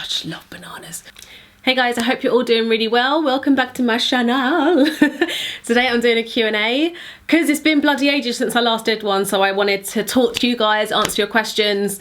just love bananas. Hey guys, I hope you're all doing really well. Welcome back to my channel. Today I'm doing a Q&A because it's been bloody ages since I last did one, so I wanted to talk to you guys, answer your questions,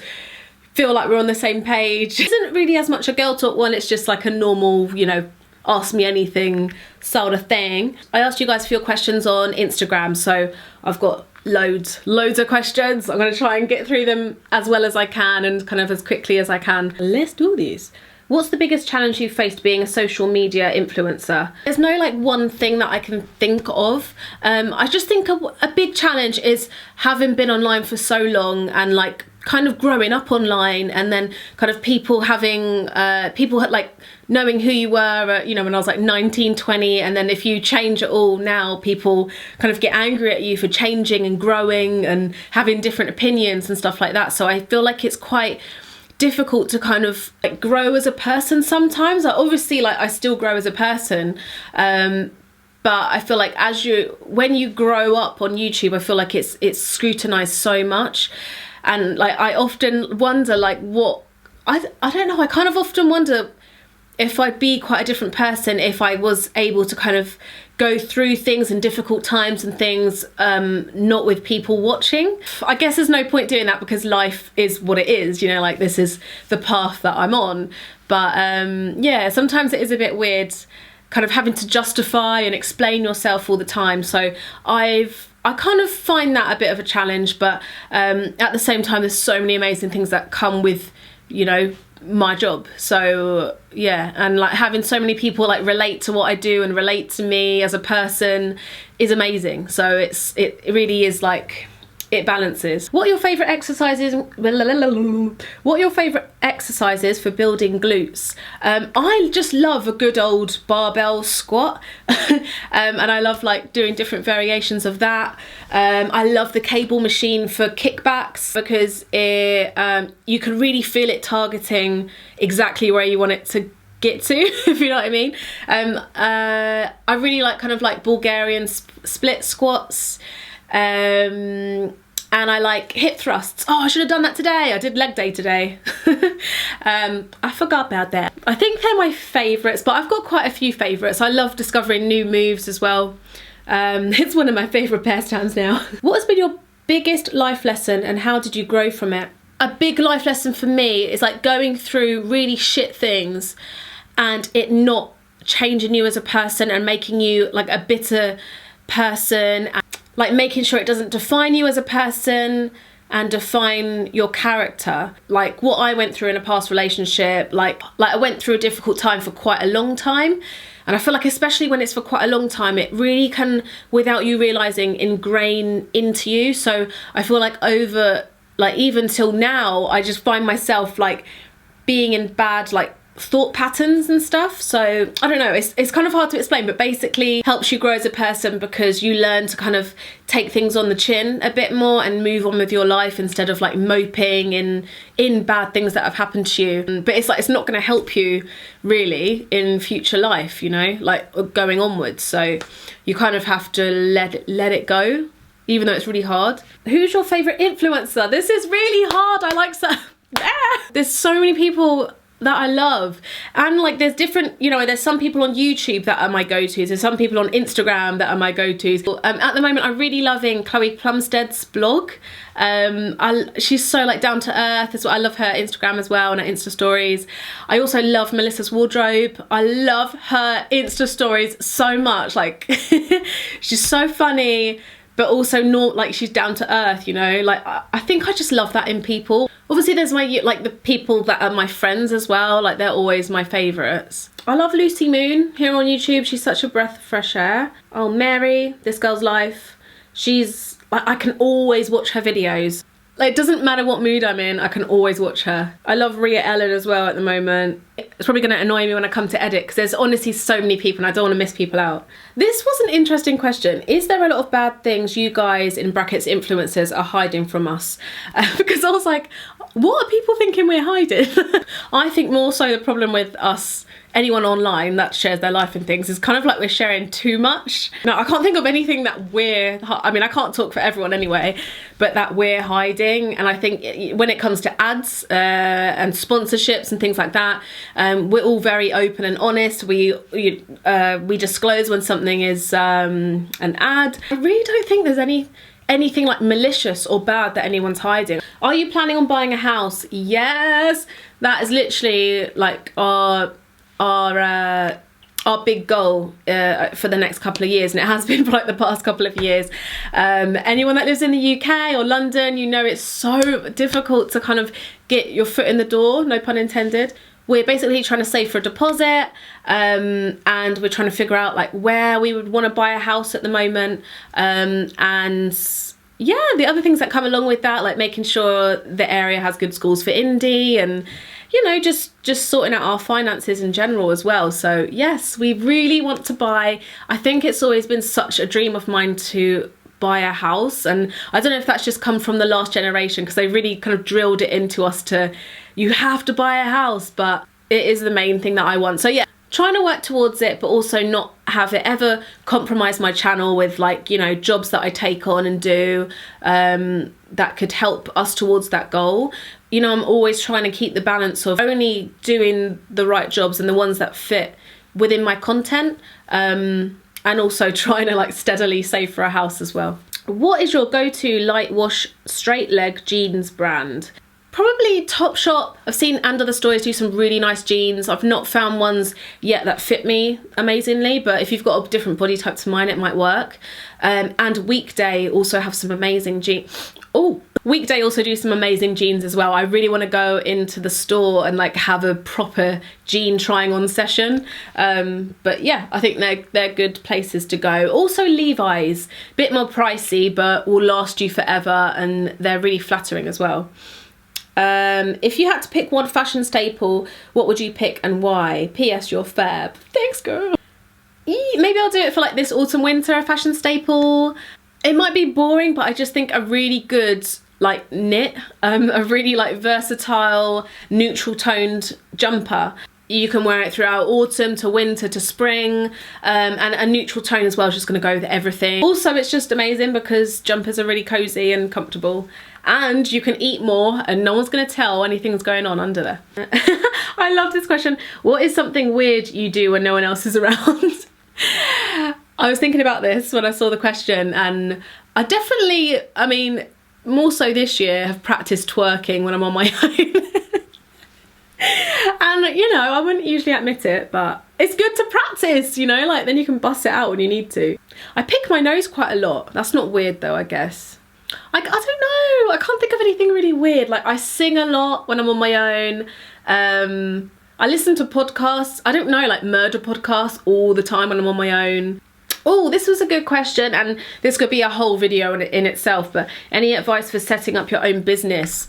feel like we're on the same page. It isn't really as much a girl talk one, it's just like a normal, you know, ask me anything sort of thing. I asked you guys for your questions on Instagram, so I've got loads of questions. I'm going to try and get through them as well as I can and kind of as quickly as I can. Let's do this. What's the biggest challenge you've faced being a social media influencer? There's no like one thing that I can think of. I just think a big challenge is having been online for so long and like kind of growing up online, and then kind of people having like knowing who you were, you know, when I was like 19, 20, and then if you change at all now, people kind of get angry at you for changing and growing and having different opinions and stuff like that. So I feel like it's quite difficult to kind of like grow as a person sometimes. Like obviously like I still grow as a person, but I feel like when you grow up on YouTube, I feel like it's scrutinized so much, and like I often wonder like what I don't know, I kind of often wonder if I'd be quite a different person if I was able to kind of go through things and difficult times and things not with people watching. I guess there's no point doing that because life is what it is, you know, like this is the path that I'm on. But yeah, sometimes it is a bit weird kind of having to justify and explain yourself all the time. So I kind of find that a bit of a challenge, but at the same time there's so many amazing things that come with, you know, my job. So yeah, and like having so many people like relate to what I do and relate to me as a person is amazing. So it really is like, it balances. What are your favourite exercises? What are your favourite exercises for building glutes? I just love a good old barbell squat, and I love like doing different variations of that. I love the cable machine for kickbacks because you can really feel it targeting exactly where you want it to get to, if you know what I mean. I really like kind of like Bulgarian split squats. And I like hip thrusts. Oh, I should have done that today. I did leg day today. I forgot about that. I think they're my favourites, but I've got quite a few favourites. I love discovering new moves as well. It's one of my favourite pastimes now. What has been your biggest life lesson and how did you grow from it? A big life lesson for me is like going through really shit things and it not changing you as a person and making you like a bitter person, and like making sure it doesn't define you as a person and define your character. Like what I went through in a past relationship, like I went through a difficult time for quite a long time, and I feel like especially when it's for quite a long time, it really can, without you realising, ingrain into you. So I feel like over, like even till now, I just find myself like being in bad like thought patterns and stuff. So I don't know, it's kind of hard to explain, but basically helps you grow as a person because you learn to kind of take things on the chin a bit more and move on with your life instead of like moping in bad things that have happened to you. But it's like it's not going to help you really in future life, you know, like going onwards. So you kind of have to let it go, even though it's really hard. Who's your favourite influencer? This is really hard. I like so there's so many people that I love, and like there's different, you know, there's some people on YouTube that are my go-tos, there's some people on Instagram that are my go-tos. At the moment I'm really loving Chloe Plumstead's blog. She's so like down to earth. That's what I love, her Instagram as well and her Insta stories. I also love Melissa's wardrobe. I love her Insta stories so much. Like she's so funny, but also not like she's down to earth, you know. Like I think I just love that in people. Obviously there's like the people that are my friends as well, like they're always my favourites. I love Lucy Moon here on YouTube. She's such a breath of fresh air. Oh, Mary, This Girl's Life. She's like, I can always watch her videos. Like it doesn't matter what mood I'm in, I can always watch her. I love Ria Ellen as well at the moment. It's probably going to annoy me when I come to edit because there's honestly so many people and I don't want to miss people out. This was an interesting question. Is there a lot of bad things you guys, in brackets influencers, are hiding from us? Because I was like, what are people thinking we're hiding? I think more so the problem with us anyone online that shares their life and things is kind of like we're sharing too much. Now, I can't think of anything that I can't talk for everyone anyway, but that we're hiding. And I think when it comes to ads and sponsorships and things like that, we're all very open and honest. We disclose when something is an ad. I really don't think there's anything like malicious or bad that anyone's hiding. Are you planning on buying a house? Yes, that is literally like our big goal for the next couple of years, and it has been for like the past couple of years. Anyone that lives in the UK or London, you know it's so difficult to kind of get your foot in the door, no pun intended. We're basically trying to save for a deposit, and we're trying to figure out like where we would want to buy a house at the moment. And yeah, the other things that come along with that, like making sure the area has good schools for indie, and you know, just sorting out our finances in general as well. So yes, we really want to buy. I think it's always been such a dream of mine to buy a house, and I don't know if that's just come from the last generation, because they really kind of drilled it into us to, you have to buy a house, but it is the main thing that I want. So yeah, trying to work towards it, but also not have it ever compromise my channel with like, you know, jobs that I take on and do that could help us towards that goal. You know, I'm always trying to keep the balance of only doing the right jobs and the ones that fit within my content, and also trying to like steadily save for a house as well. What is your go-to light wash straight leg jeans brand? Probably Topshop. I've seen And Other Stories do some really nice jeans. I've not found ones yet that fit me amazingly, but if you've got a different body type to mine, it might work. And Weekday also have some amazing jeans. Oh, Weekday also do some amazing jeans as well. I really want to go into the store and like have a proper jean trying on session. But yeah, I think they're good places to go. Also Levi's, bit more pricey, but will last you forever, and they're really flattering as well. If you had to pick one fashion staple, what would you pick and why? P.S. You're fab. Thanks, girl. Maybe I'll do it for like this autumn winter, a fashion staple. It might be boring, but I just think a really good like knit, a really like versatile neutral toned jumper. You can wear it throughout autumn to winter to spring, and a neutral tone as well is just going to go with everything. Also, it's just amazing because jumpers are really cozy and comfortable, and you can eat more and no one's going to tell anything's going on under there. I love this question. What is something weird you do when no one else is around? I was thinking about this when I saw the question, and I definitely, I mean, more so this year, have practiced twerking when I'm on my own. And you know, I wouldn't usually admit it, but it's good to practice, you know, like then you can bust it out when you need to. I pick my nose quite a lot. That's not weird though, I guess. I don't know, I can't think of anything really weird. Like I sing a lot when I'm on my own. I listen to podcasts. I don't know, like murder podcasts all the time when I'm on my own. Oh, this was a good question, and this could be a whole video in itself, but any advice for setting up your own business?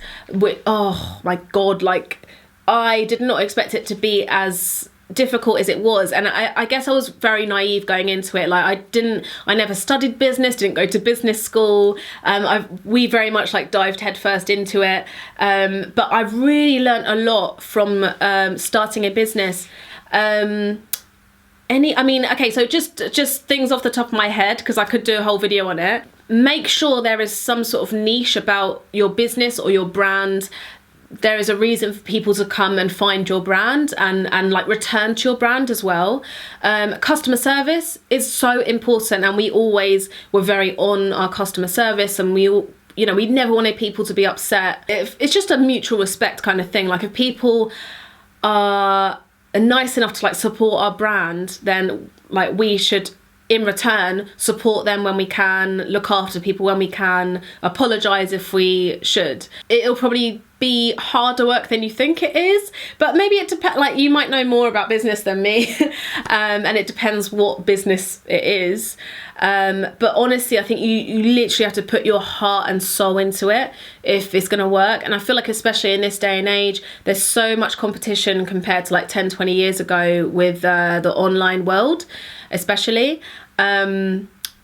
Oh my God, like I did not expect it to be as difficult as it was, and I guess I was very naive going into it. Like I never studied business, didn't go to business school. We very much like dived headfirst into it, but I've really learned a lot from starting a business. Okay, so just things off the top of my head, because I could do a whole video on it. Make sure there is some sort of niche about your business or your brand. There is a reason for people to come and find your brand and like return to your brand as well. Customer service is so important, and we always were very on our customer service, and we never wanted people to be upset. It's just a mutual respect kind of thing. Like if people are nice enough to like support our brand, then like we should in return support them when we can, look after people when we can, apologize if we should. It'll probably be harder work than you think it is, but maybe it depends. Like you might know more about business than me, and it depends what business it is. But honestly, I think you literally have to put your heart and soul into it if it's going to work. And I feel like especially in this day and age, there's so much competition compared to like 10, 20 years ago with the online world, especially.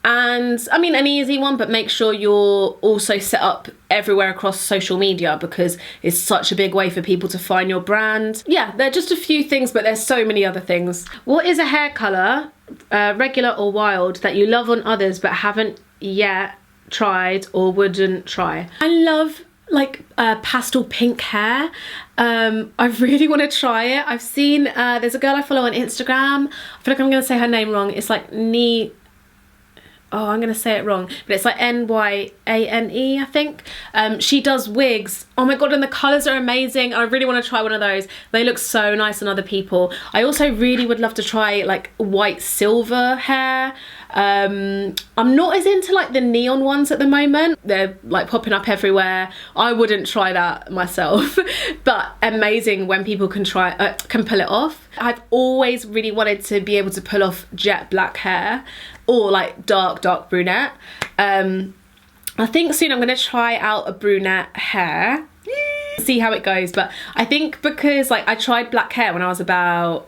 And I mean, an easy one, but make sure you're also set up everywhere across social media, because it's such a big way for people to find your brand. Yeah, they're just a few things, but there's so many other things. What is a hair colour, regular or wild, that you love on others but haven't yet tried or wouldn't try? I love like pastel pink hair. I really want to try it. I've seen there's a girl I follow on Instagram. I feel like I'm gonna say her name wrong. It's like oh, I'm gonna say it wrong, but it's like Nyane, I think. She does wigs. Oh my god, and the colours are amazing. I really want to try one of those. They look so nice on other people. I also really would love to try like white silver hair. I'm not as into like the neon ones at the moment. They're like popping up everywhere. I wouldn't try that myself, but amazing when people can pull it off. I've always really wanted to be able to pull off jet black hair, or like dark brunette. I think soon I'm gonna try out a brunette hair, see how it goes. But I think because like I tried black hair when I was about,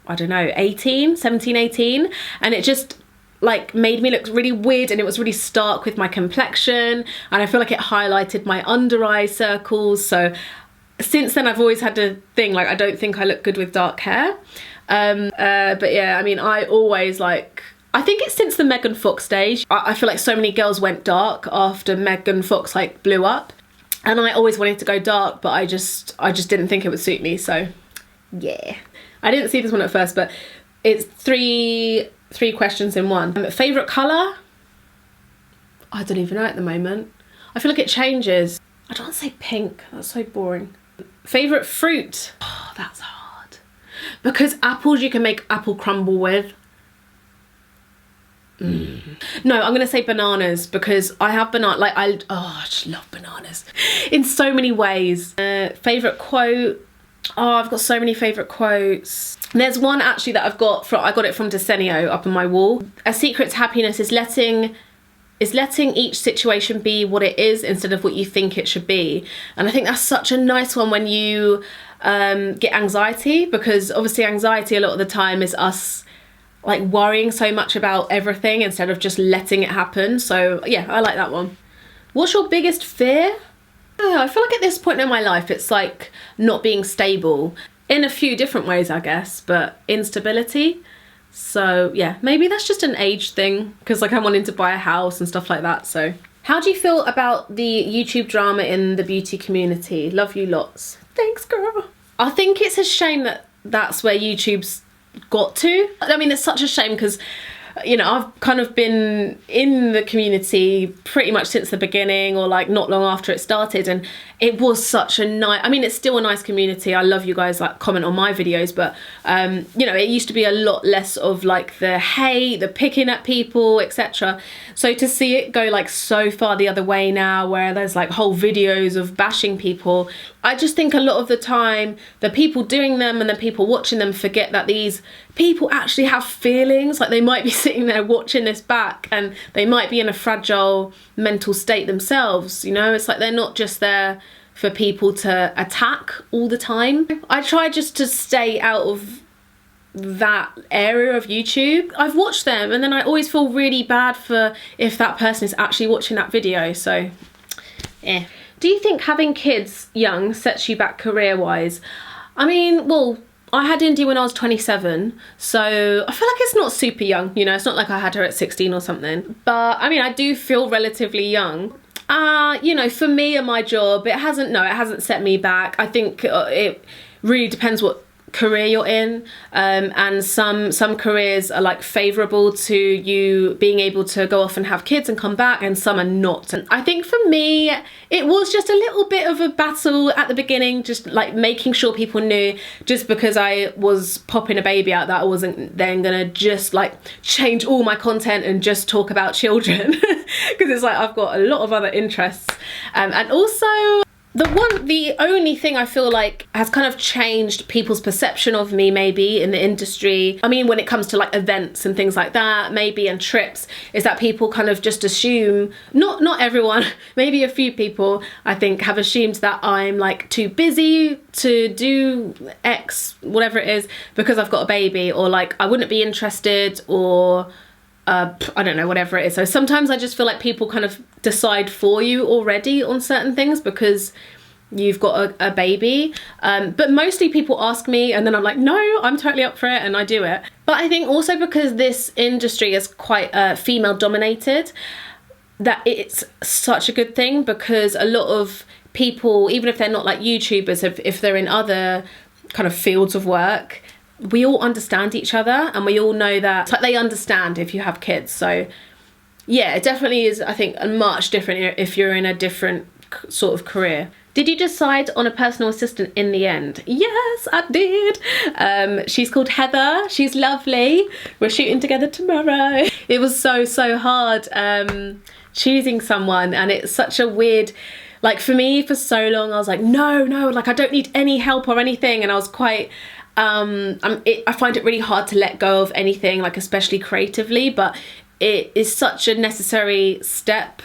I don't know, 17, 18, and it just like made me look really weird, and it was really stark with my complexion, and I feel like it highlighted my under eye circles. So since then I've always had a thing, like I don't think I look good with dark hair. But yeah, I mean, I always like, I think it's since the Megan Fox stage. I feel like so many girls went dark after Megan Fox like blew up, and I always wanted to go dark, but I just didn't think it would suit me. So yeah, I didn't see this one at first, but it's three questions in one. Favourite colour? I don't even know at the moment. I feel like it changes. I don't want to say pink, that's so boring. Favourite fruit? Oh, that's hard. Because apples you can make apple crumble with. No, I'm gonna say bananas, because I have I just love bananas in so many ways. Favourite quote? Oh, I've got so many favourite quotes. There's one actually that I got it from Desenio up on my wall. A secret to happiness is letting each situation be what it is instead of what you think it should be. And I think that's such a nice one when you get anxiety, because obviously anxiety a lot of the time is us like worrying so much about everything instead of just letting it happen. So yeah, I like that one. What's your biggest fear? Oh, I feel like at this point in my life it's like not being stable in a few different ways, I guess, but instability. So yeah, maybe that's just an age thing, because like I'm wanting to buy a house and stuff like that. So how do you feel about the YouTube drama in the beauty community? Love you lots. Thanks, girl. I think it's a shame that that's where YouTube's got to. I mean, it's such a shame, because you know, I've kind of been in the community pretty much since the beginning, or like not long after it started, and it was such a nice, I mean, it's still a nice community. I love you guys like comment on my videos, but you know, it used to be a lot less of like the hate, the picking at people, etc. So to see it go like so far the other way now, where there's like whole videos of bashing people, I just think a lot of the time the people doing them and the people watching them forget that these people actually have feelings. Like they might be sitting there watching this back, and they might be in a fragile mental state themselves, you know. It's like they're not just there for people to attack all the time. I try just to stay out of that area of YouTube. I've watched them, and then I always feel really bad for if that person is actually watching that video. So yeah. Do you think having kids young sets you back career-wise? I mean, well, I had Indy when I was 27, so I feel like it's not super young, you know, it's not like I had her at 16 or something. But I mean, I do feel relatively young. You know, for me and my job, it hasn't set me back. I think it really depends what career you're in, and some careers are like favourable to you being able to go off and have kids and come back, and some are not. And I think for me it was just a little bit of a battle at the beginning, just like making sure people knew, just because I was popping a baby out, that I wasn't then gonna just like change all my content and just talk about children, because it's like I've got a lot of other interests, and also the only thing I feel like has kind of changed people's perception of me maybe in the industry, I mean when it comes to like events and things like that maybe, and trips, is that people kind of just assume, not everyone, maybe a few people I think have assumed that I'm like too busy to do X, whatever it is, because I've got a baby, or like I wouldn't be interested, or I don't know, whatever it is. So sometimes I just feel like people kind of decide for you already on certain things because you've got a baby. But mostly people ask me and then I'm like, no, I'm totally up for it, and I do it. But I think also because this industry is quite female dominated, that it's such a good thing, because a lot of people, even if they're not like YouTubers, if they're in other kind of fields of work, we all understand each other, and we all know that, like, they understand if you have kids. So yeah, it definitely is, I think, much different if you're in a different sort of career. Did you decide on a personal assistant in the end? Yes, I did. She's called Heather. She's lovely. We're shooting together tomorrow. It was so hard choosing someone, and it's such a weird, like, for me, for so long I was like, no, like, I don't need any help or anything, and I was quite I find it really hard to let go of anything, like, especially creatively, but it is such a necessary step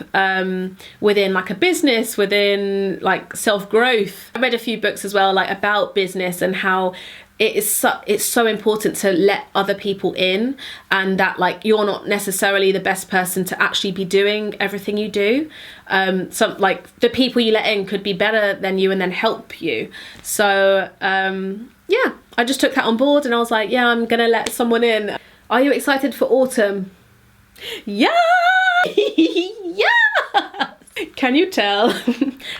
within like a business, within like self-growth. I read a few books as well, like, about business and how it's so important to let other people in, and that, like, you're not necessarily the best person to actually be doing everything you do. Some, like, the people you let in could be better than you and then help you. So yeah, I just took that on board, and I was like, yeah, I'm gonna let someone in. Are you excited for autumn? Yeah. Yeah. Can you tell?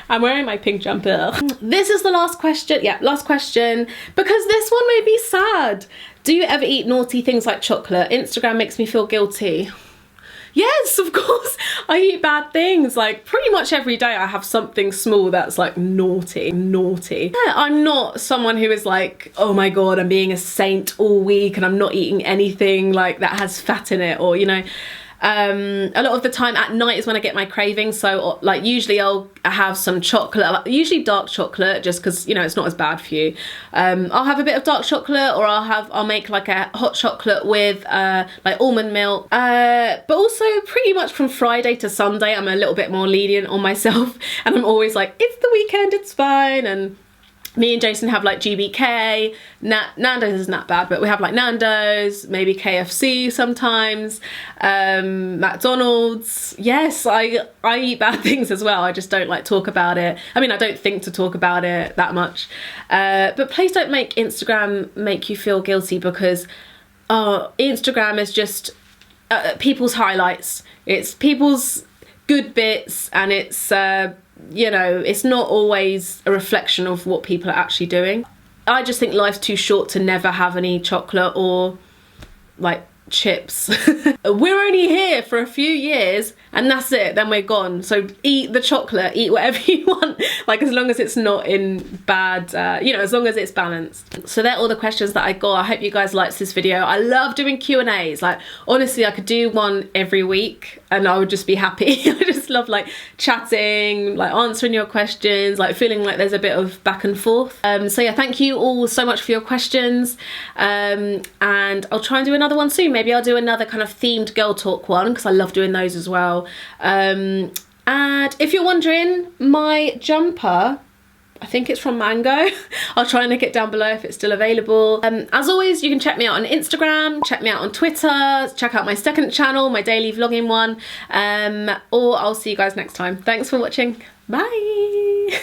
I'm wearing my pink jumper. This is the last question. Yeah, last question, because this one made me sad. Do you ever eat naughty things like chocolate? Instagram makes me feel guilty. Yes, of course. I eat bad things. Like, pretty much every day I have something small that's like naughty. Yeah, I'm not someone who is like, oh my God, I'm being a saint all week and I'm not eating anything like that has fat in it, or, you know. A lot of the time at night is when I get my cravings, so like usually I'll have some chocolate, usually dark chocolate, just because, you know, it's not as bad for you. I'll have a bit of dark chocolate, or I'll make like a hot chocolate with like almond milk, but also pretty much from Friday to Sunday I'm a little bit more lenient on myself, and I'm always like, it's the weekend, it's fine. And me and Jason have like GBK, Nando's isn't that bad, but we have like Nando's, maybe KFC sometimes, McDonald's. Yes, I eat bad things as well. I just don't like talk about it. I mean, I don't think to talk about it that much. But please don't make Instagram make you feel guilty, because Instagram is just people's highlights. It's people's good bits, and it's you know, it's not always a reflection of what people are actually doing. I just think life's too short to never have any chocolate or like chips. We're only here for a few years and that's it, then we're gone. So eat the chocolate, eat whatever you want, like, as long as it's not in bad, you know, as long as it's balanced. So they're all the questions that I got. I hope you guys liked this video. I love doing Q&As. Like, honestly, I could do one every week and I would just be happy. I just love like chatting, like answering your questions, like feeling like there's a bit of back and forth. So yeah, thank you all so much for your questions, and I'll try and do another one soon. Maybe I'll do another kind of themed girl talk one, because I love doing those as well. And if you're wondering, my jumper, I think it's from Mango. I'll try and link it down below if it's still available. As always, you can check me out on Instagram, check me out on Twitter, check out my second channel, my daily vlogging one, or I'll see you guys next time. Thanks for watching. Bye.